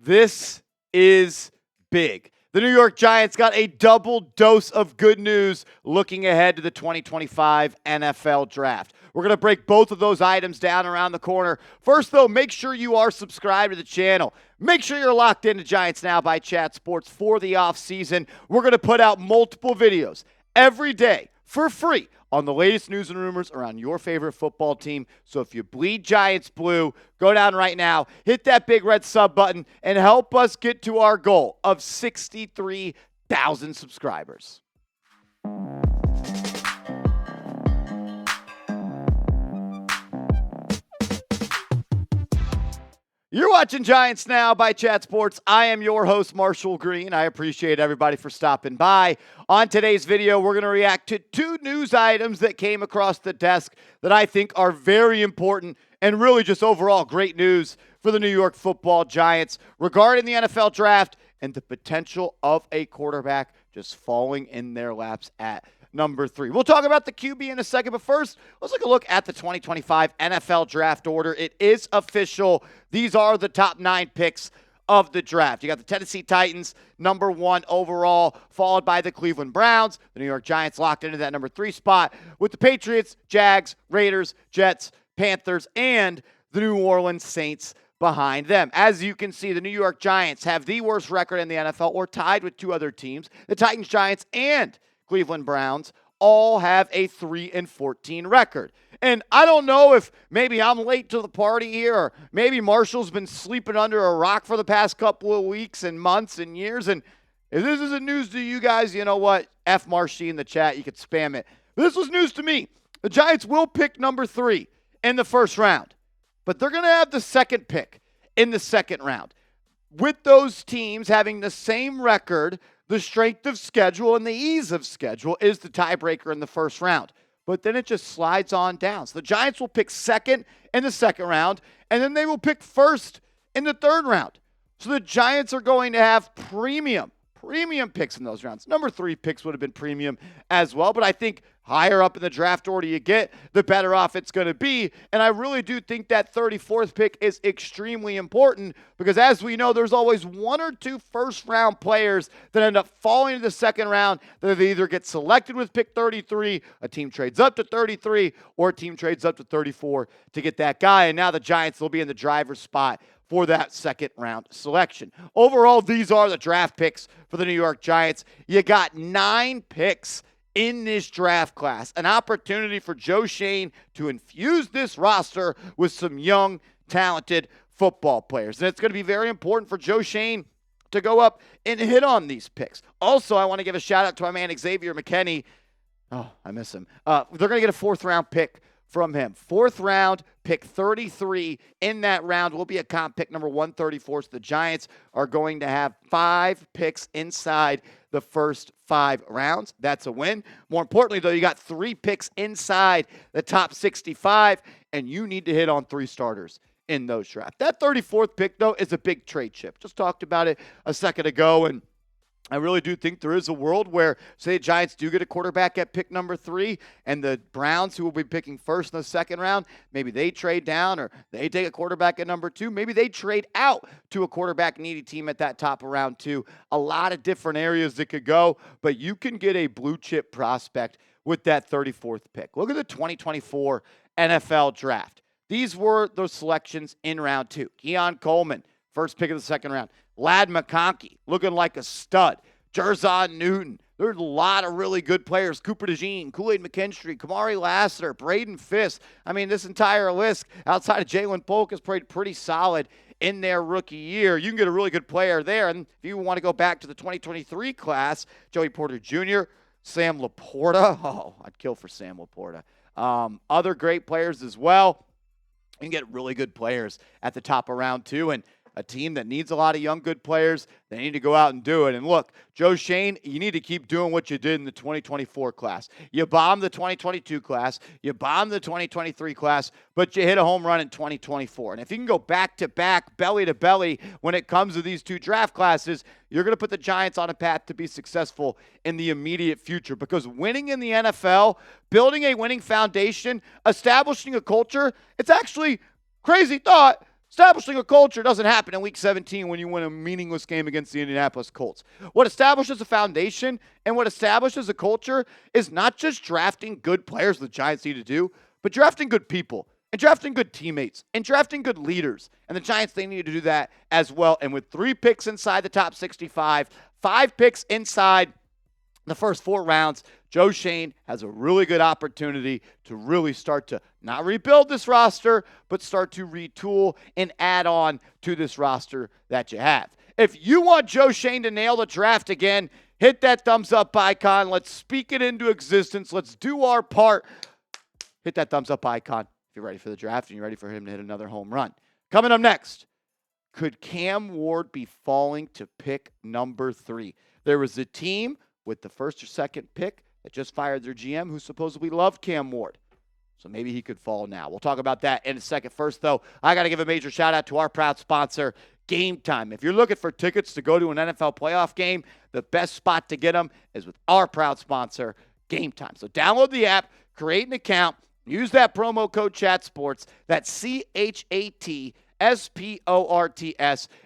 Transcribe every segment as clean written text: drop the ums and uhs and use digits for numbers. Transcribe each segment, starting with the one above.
This is big. The New York Giants got a double dose of good news looking ahead to the 2025 NFL Draft. We're going to break both of those items down around the corner. First, though, make sure you are subscribed to the channel. Make sure you're locked into Giants Now by Chat Sports for the offseason. We're going to put out multiple videos every day for free on the latest news and rumors around your favorite football team. So if you bleed Giants blue, go down right now, hit that big red sub button, and help us get to our goal of 63,000 subscribers. You're watching Giants Now by Chat Sports. I am your host, Marshall Green. I appreciate everybody for stopping by. On today's video, we're going to react to two news items that came across the desk that I think are very important and really just overall great news for the New York Football Giants regarding the NFL Draft and the potential of a quarterback just falling in their laps at number 3. We'll talk about the QB in a second, but first, let's take a look at the 2025 NFL Draft order. It is official. These are the top 9 picks of the draft. You got the Tennessee Titans, number 1 overall, followed by the Cleveland Browns. The New York Giants locked into that number 3 spot with the Patriots, Jags, Raiders, Jets, Panthers, and the New Orleans Saints behind them. As you can see, the New York Giants have the worst record in the NFL, or tied with 2 other teams. The Titans, Giants, and Cleveland Browns all have a 3-14 record. And I don't know if maybe I'm late to the party here, or maybe Marshall's been sleeping under a rock for the past couple of weeks and months and years. And if this isn't news to you guys, you know what? F Marshy in the chat. You could spam it. But this was news to me. The Giants will pick number 3 in the first round, but they're going to have the second pick in the second round. With those teams having the same record, the strength of schedule and the ease of schedule is the tiebreaker in the first round. But then it just slides on down. So the Giants will pick second in the second round, and then they will pick first in the third round. So the Giants are going to have premium picks in those rounds. Number 3 picks would have been premium as well, but I think higher up in the draft order you get, the better off it's going to be. And I really do think that 34th pick is extremely important because, as we know, there's always 1 or 2 first-round players that end up falling to the second round that they either get selected with pick 33, a team trades up to 33, or a team trades up to 34 to get that guy. And now the Giants will be in the driver's spot for that second-round selection. Overall, these are the draft picks for the New York Giants. You got 9 picks in this draft class, an opportunity for Joe Schoen to infuse this roster with some young, talented football players. And it's going to be very important for Joe Schoen to go up and hit on these picks. Also, I want to give a shout-out to my man Xavier McKinney. Oh, I miss him. They're going to get a 4th-round pick from him. 4th round, pick 33 in that round will be a comp pick number 134. So the Giants are going to have 5 picks inside the first 5 rounds. That's a win. More importantly, though, you got 3 picks inside the top 65, and you need to hit on 3 starters in those drafts. That 34th pick, though, is a big trade chip. Just talked about it a second ago, and I really do think there is a world where, say, the Giants do get a quarterback at pick number 3, and the Browns, who will be picking first in the second round, maybe they trade down, or they take a quarterback at number 2. Maybe they trade out to a quarterback-needy team at that top of round 2. A lot of different areas that could go, but you can get a blue-chip prospect with that 34th pick. Look at the 2024 NFL Draft. These were those selections in round 2. Keon Coleman, first pick of the second round. Ladd McConkey, looking like a stud. Jerzon Newton. There's a lot of really good players. Cooper DeJean, Kool-Aid McKinstry, Kamari Lassiter, Braden Fisk. I mean, this entire list, outside of Jalen Polk, has played pretty solid in their rookie year. You can get a really good player there. And if you want to go back to the 2023 class, Joey Porter Jr., Sam Laporta. Oh, I'd kill for Sam Laporta. Other great players as well. You can get really good players at the top of round 2. And a team that needs a lot of young, good players, they need to go out and do it. And look, Joe Schoen, you need to keep doing what you did in the 2024 class. You bombed the 2022 class, you bombed the 2023 class, but you hit a home run in 2024. And if you can go back-to-back, belly-to-belly when it comes to these 2 draft classes, you're going to put the Giants on a path to be successful in the immediate future. Because winning in the NFL, building a winning foundation, establishing a culture, it's actually, crazy thought, Establishing a culture doesn't happen in Week 17 when you win a meaningless game against the Indianapolis Colts. What establishes a foundation and what establishes a culture is not just drafting good players the Giants need to do, but drafting good people and drafting good teammates and drafting good leaders. And the Giants, they need to do that as well. And with 3 picks inside the top 65, 5 picks inside the first 4 rounds, Joe Schoen has a really good opportunity to really start to not rebuild this roster, but start to retool and add on to this roster that you have. If you want Joe Schoen to nail the draft again, hit that thumbs up icon. Let's speak it into existence. Let's do our part. Hit that thumbs up icon if you're ready for the draft and you're ready for him to hit another home run. Coming up next, could Cam Ward be falling to pick number 3? There was a team with the first or second pick that just fired their GM who supposedly loved Cam Ward. So maybe he could fall now. We'll talk about that in a second. First, though, I got to give a major shout out to our proud sponsor, GameTime. If you're looking for tickets to go to an NFL playoff game, the best spot to get them is with our proud sponsor, GameTime. So download the app, create an account, use that promo code CHATSPORTS, that's CHATSPORTS,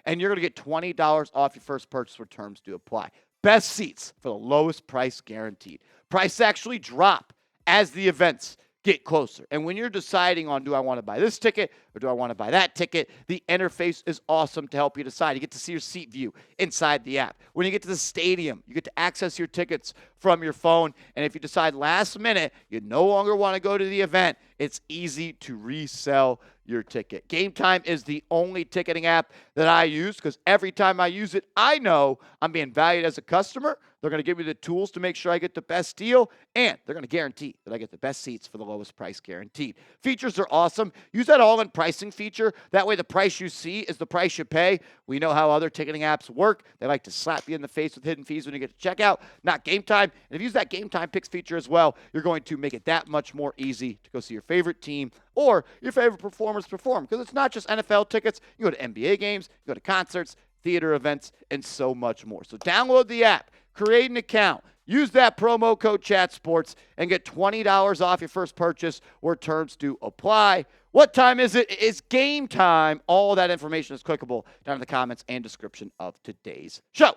and you're going to get $20 off your first purchase where terms do apply. Best seats for the lowest price guaranteed. Prices actually drop as the events get closer. And when you're deciding on, do I want to buy this ticket or do I want to buy that ticket, the interface is awesome to help you decide. You get to see your seat view inside the app. When you get to the stadium, you get to access your tickets from your phone. And if you decide last minute you no longer want to go to the event, it's easy to resell your ticket. GameTime is the only ticketing app that I use because every time I use it, I know I'm being valued as a customer. They're going to give me the tools to make sure I get the best deal, and they're going to guarantee that I get the best seats for the lowest price guaranteed. Features are awesome. Use that all-in pricing feature. That way the price you see is the price you pay. We know how other ticketing apps work. They like to slap you in the face with hidden fees when you get to checkout. Not GameTime. And if you use that GameTime Picks feature as well, you're going to make it that much more easy to go see your favorite team or your favorite performers perform. Because it's not just NFL tickets. You go to NBA games, you go to concerts, theater events, and so much more. So download the app, create an account, use that promo code CHATSPORTS, and get $20 off your first purchase where terms do apply. What time is it? It's game time. All that information is clickable down in the comments and description of today's show.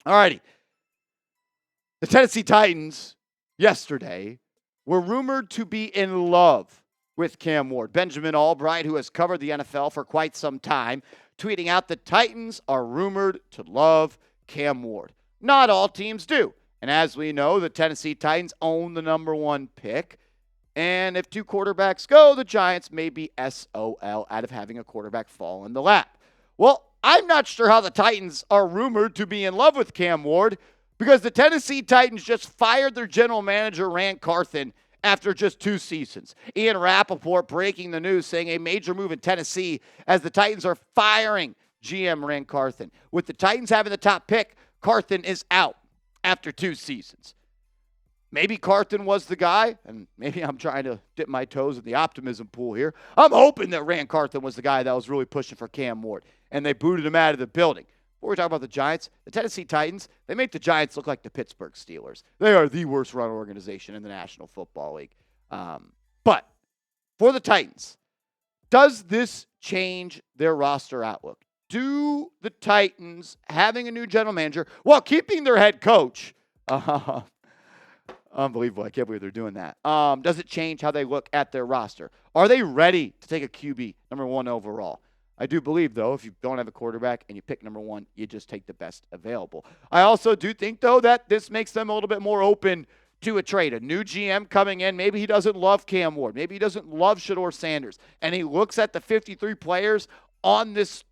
All righty. The Tennessee Titans yesterday were rumored to be in love with Cam Ward. Benjamin Albright, who has covered the NFL for quite some time, tweeting out the Titans are rumored to love Cam Ward. Not all teams do. And as we know, the Tennessee Titans own the number 1 pick. And if 2 quarterbacks go, the Giants may be SOL out of having a quarterback fall in the lap. Well, I'm not sure how the Titans are rumored to be in love with Cam Ward because the Tennessee Titans just fired their general manager, Rand Carthen, after just 2 seasons. Ian Rappaport breaking the news saying a major move in Tennessee as the Titans are firing GM Rand Carthen. With the Titans having the top pick, Carthen is out after 2 seasons. Maybe Carthen was the guy, and maybe I'm trying to dip my toes in the optimism pool here. I'm hoping that Rand Carthen was the guy that was really pushing for Cam Ward, and they booted him out of the building. Before we talk about the Giants, the Tennessee Titans, they make the Giants look like the Pittsburgh Steelers. They are the worst run organization in the National Football League. But for the Titans, does this change their roster outlook? Do the Titans, having a new general manager, while keeping their head coach, unbelievable, I can't believe they're doing that. Does it change how they look at their roster? Are they ready to take a QB, number 1 overall? I do believe, though, if you don't have a quarterback and you pick number 1, you just take the best available. I also do think, though, that this makes them a little bit more open to a trade. A new GM coming in, maybe he doesn't love Cam Ward. Maybe he doesn't love Shedeur Sanders. And he looks at the 53 players on this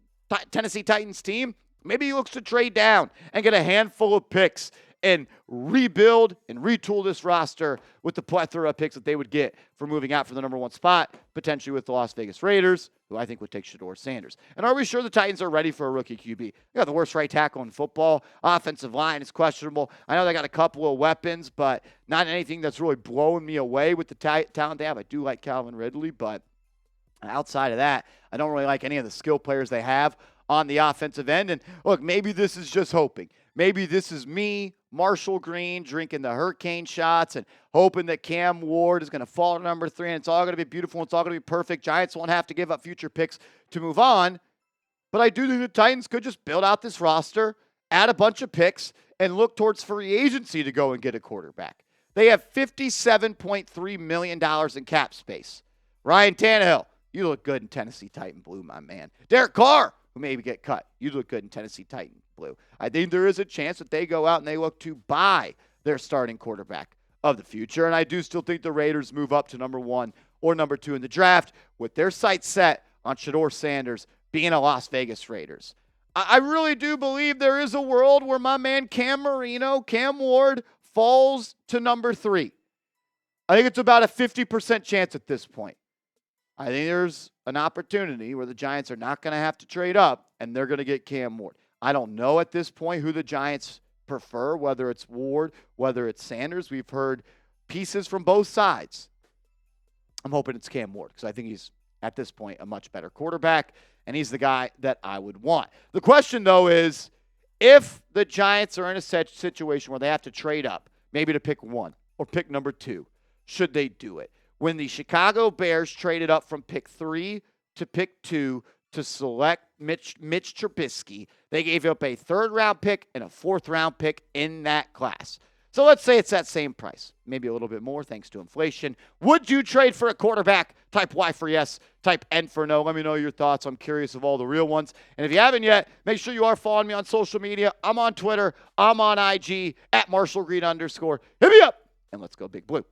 Tennessee Titans team. Maybe he looks to trade down and get a handful of picks and rebuild and retool this roster with the plethora of picks that they would get for moving out for the number 1 spot, potentially with the Las Vegas Raiders, who I think would take Shedeur Sanders. And are we sure the Titans are ready for a rookie QB? They got the worst right tackle in football. Offensive line is questionable. I know they got a couple of weapons, but not anything that's really blowing me away with the talent they have. I do like Calvin Ridley, but outside of that, I don't really like any of the skill players they have on the offensive end. And look, maybe this is just hoping. Maybe this is me Marshall Green drinking the hurricane shots and hoping that Cam Ward is going to fall to number 3, and it's all going to be beautiful. It's all going to be perfect. Giants won't have to give up future picks to move on. But I do think the Titans could just build out this roster, add a bunch of picks, and look towards free agency to go and get a quarterback. They have $57.3 million in cap space. Ryan Tannehill, you look good in Tennessee Titan blue, my man. Derek Carr, who maybe get cut, you look good in Tennessee Titan blue. I think there is a chance that they go out and they look to buy their starting quarterback of the future. And I do still think the Raiders move up to number 1 or number 2 in the draft with their sights set on Shedeur Sanders being a Las Vegas Raiders. I really do believe there is a world where my man Cam Ward, falls to number 3. I think it's about a 50% chance at this point. I think there's an opportunity where the Giants are not going to have to trade up, and they're going to get Cam Ward. I don't know at this point who the Giants prefer, whether it's Ward, whether it's Sanders. We've heard pieces from both sides. I'm hoping it's Cam Ward because I think he's, at this point, a much better quarterback, and he's the guy that I would want. The question, though, is if the Giants are in a situation where they have to trade up, maybe to pick 1 or pick number 2, should they do it? When the Chicago Bears traded up from pick 3 to pick 2 to select Mitch Trubisky, they gave up a 3rd-round pick and a 4th-round pick in that class. So let's say it's that same price, maybe a little bit more thanks to inflation. Would you trade for a quarterback? Type Y for yes, type N for no. Let me know your thoughts. I'm curious of all the real ones. And if you haven't yet, make sure you are following me on social media. I'm on Twitter. I'm on IG at @MarshallGreen_. Hit me up, and let's go Big Blue.